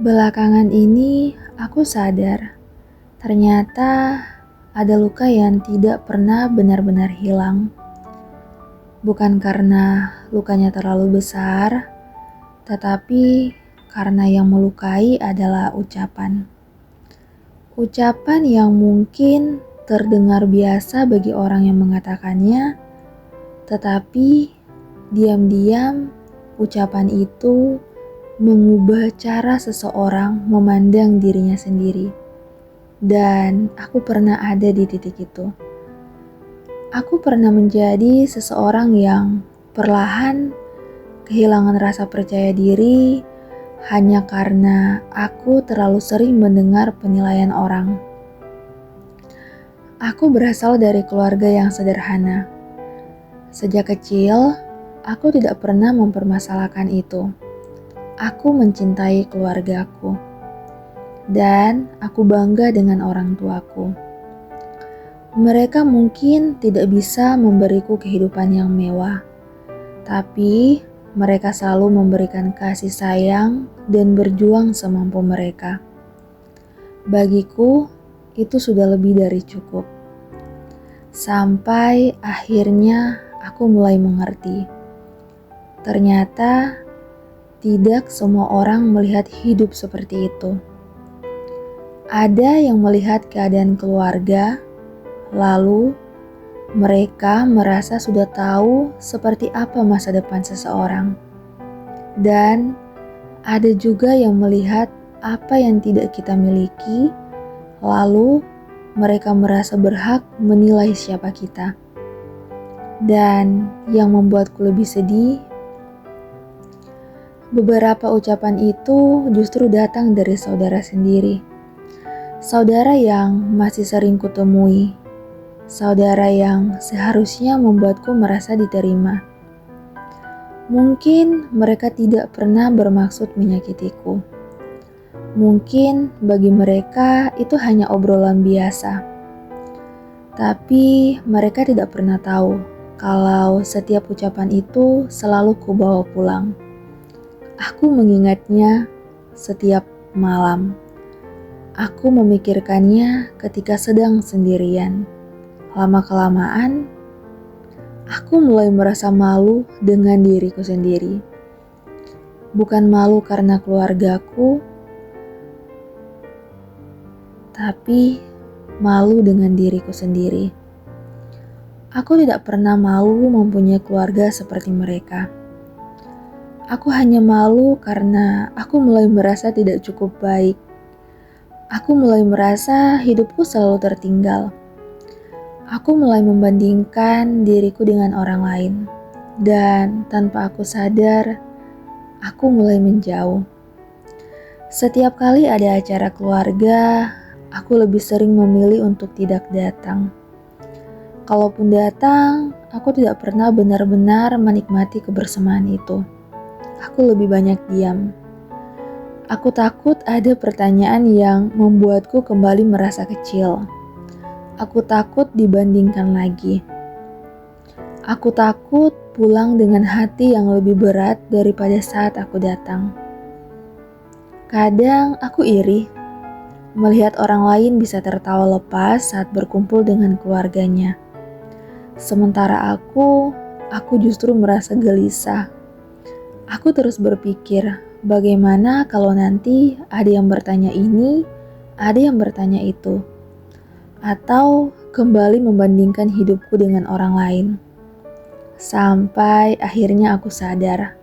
Belakangan ini aku sadar, ternyata ada luka yang tidak pernah benar-benar hilang. Bukan karena lukanya terlalu besar, tetapi karena yang melukai adalah ucapan. Ucapan yang mungkin terdengar biasa bagi orang yang mengatakannya, tetapi diam-diam ucapan itu mengubah cara seseorang memandang dirinya sendiri. Dan aku pernah ada di titik itu. Aku pernah menjadi seseorang yang perlahan kehilangan rasa percaya diri hanya karena aku terlalu sering mendengar penilaian orang. Aku berasal dari keluarga yang sederhana. Sejak kecil, aku tidak pernah mempermasalahkan itu. Aku mencintai keluargaku. Dan aku bangga dengan orang tuaku. Mereka mungkin tidak bisa memberiku kehidupan yang mewah, tapi mereka selalu memberikan kasih sayang dan berjuang semampu mereka. Bagiku, itu sudah lebih dari cukup. Sampai akhirnya aku mulai mengerti. Ternyata tidak semua orang melihat hidup seperti itu. Ada yang melihat keadaan keluarga, lalu mereka merasa sudah tahu seperti apa masa depan seseorang. Dan ada juga yang melihat apa yang tidak kita miliki, lalu mereka merasa berhak menilai siapa kita. Dan yang membuatku lebih sedih, beberapa ucapan itu justru datang dari saudara sendiri. Saudara yang masih sering kutemui. Saudara yang seharusnya membuatku merasa diterima. Mungkin mereka tidak pernah bermaksud menyakitiku. Mungkin bagi mereka itu hanya obrolan biasa. Tapi mereka tidak pernah tahu kalau setiap ucapan itu selalu kubawa pulang. Aku mengingatnya setiap malam. Aku memikirkannya ketika sedang sendirian. Lama-kelamaan, aku mulai merasa malu dengan diriku sendiri. Bukan malu karena keluargaku, tapi malu dengan diriku sendiri. Aku tidak pernah malu mempunyai keluarga seperti mereka. Aku hanya malu karena aku mulai merasa tidak cukup baik. Aku mulai merasa hidupku selalu tertinggal. Aku mulai membandingkan diriku dengan orang lain. Dan tanpa aku sadar, aku mulai menjauh. Setiap kali ada acara keluarga, aku lebih sering memilih untuk tidak datang. Kalaupun datang, aku tidak pernah benar-benar menikmati kebersamaan itu. Aku lebih banyak diam. Aku takut ada pertanyaan yang membuatku kembali merasa kecil. Aku takut dibandingkan lagi. Aku takut pulang dengan hati yang lebih berat daripada saat aku datang. Kadang aku iri melihat orang lain bisa tertawa lepas saat berkumpul dengan keluarganya. Sementara aku justru merasa gelisah. Aku terus berpikir, bagaimana kalau nanti ada yang bertanya ini, ada yang bertanya itu, atau kembali membandingkan hidupku dengan orang lain. Sampai akhirnya aku sadar,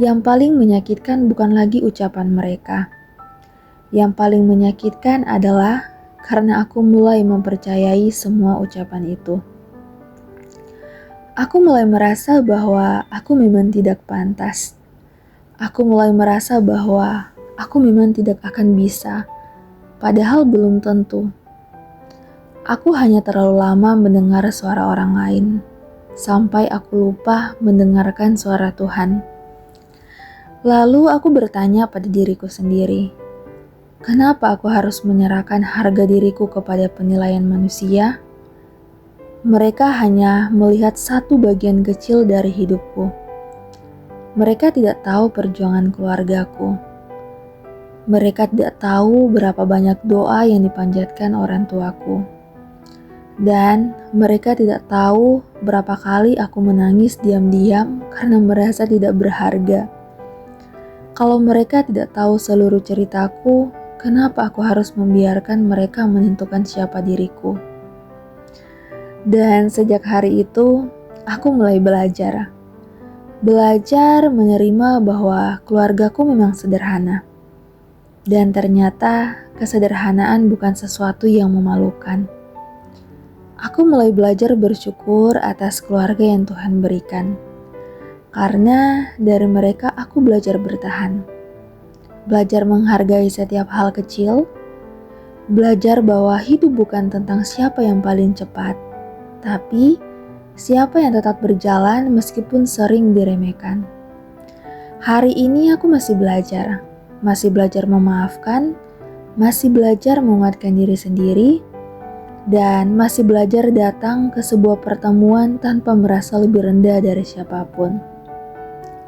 yang paling menyakitkan bukan lagi ucapan mereka. Yang paling menyakitkan adalah karena aku mulai mempercayai semua ucapan itu. Aku mulai merasa bahwa aku memang tidak pantas. Aku mulai merasa bahwa aku memang tidak akan bisa, padahal belum tentu. Aku hanya terlalu lama mendengar suara orang lain, sampai aku lupa mendengarkan suara Tuhan. Lalu aku bertanya pada diriku sendiri, kenapa aku harus menyerahkan harga diriku kepada penilaian manusia? Mereka hanya melihat satu bagian kecil dari hidupku. Mereka tidak tahu perjuangan keluargaku. Mereka tidak tahu berapa banyak doa yang dipanjatkan orang tuaku. Dan mereka tidak tahu berapa kali aku menangis diam-diam karena merasa tidak berharga. Kalau mereka tidak tahu seluruh ceritaku, kenapa aku harus membiarkan mereka menentukan siapa diriku? Dan sejak hari itu, aku mulai belajar. Belajar menerima bahwa keluargaku memang sederhana. Dan ternyata kesederhanaan bukan sesuatu yang memalukan. Aku mulai belajar bersyukur atas keluarga yang Tuhan berikan. Karena dari mereka aku belajar bertahan. Belajar menghargai setiap hal kecil. Belajar bahwa hidup bukan tentang siapa yang paling cepat, tapi siapa yang tetap berjalan meskipun sering diremehkan. Hari ini aku masih belajar memaafkan, masih belajar menguatkan diri sendiri, dan masih belajar datang ke sebuah pertemuan tanpa merasa lebih rendah dari siapapun.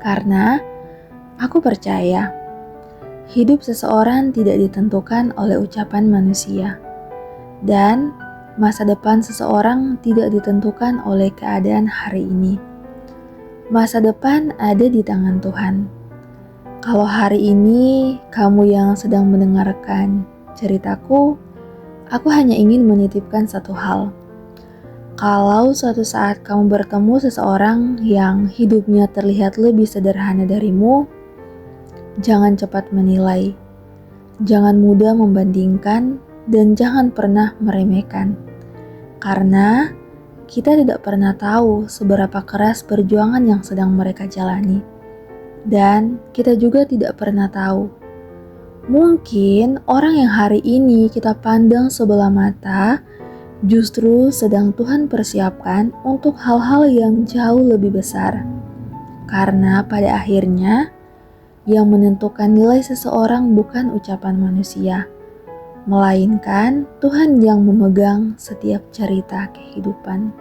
Karena aku percaya, hidup seseorang tidak ditentukan oleh ucapan manusia, dan masa depan seseorang tidak ditentukan oleh keadaan hari ini. Masa depan ada di tangan Tuhan. Kalau hari ini kamu yang sedang mendengarkan ceritaku, aku hanya ingin menitipkan satu hal. Kalau suatu saat kamu bertemu seseorang yang hidupnya terlihat lebih sederhana darimu, jangan cepat menilai, jangan mudah membandingkan, dan jangan pernah meremehkan. Karena kita tidak pernah tahu seberapa keras perjuangan yang sedang mereka jalani. Dan kita juga tidak pernah tahu. Mungkin orang yang hari ini kita pandang sebelah mata justru sedang Tuhan persiapkan untuk hal-hal yang jauh lebih besar. Karena pada akhirnya yang menentukan nilai seseorang bukan ucapan manusia, melainkan Tuhan yang memegang setiap cerita kehidupan.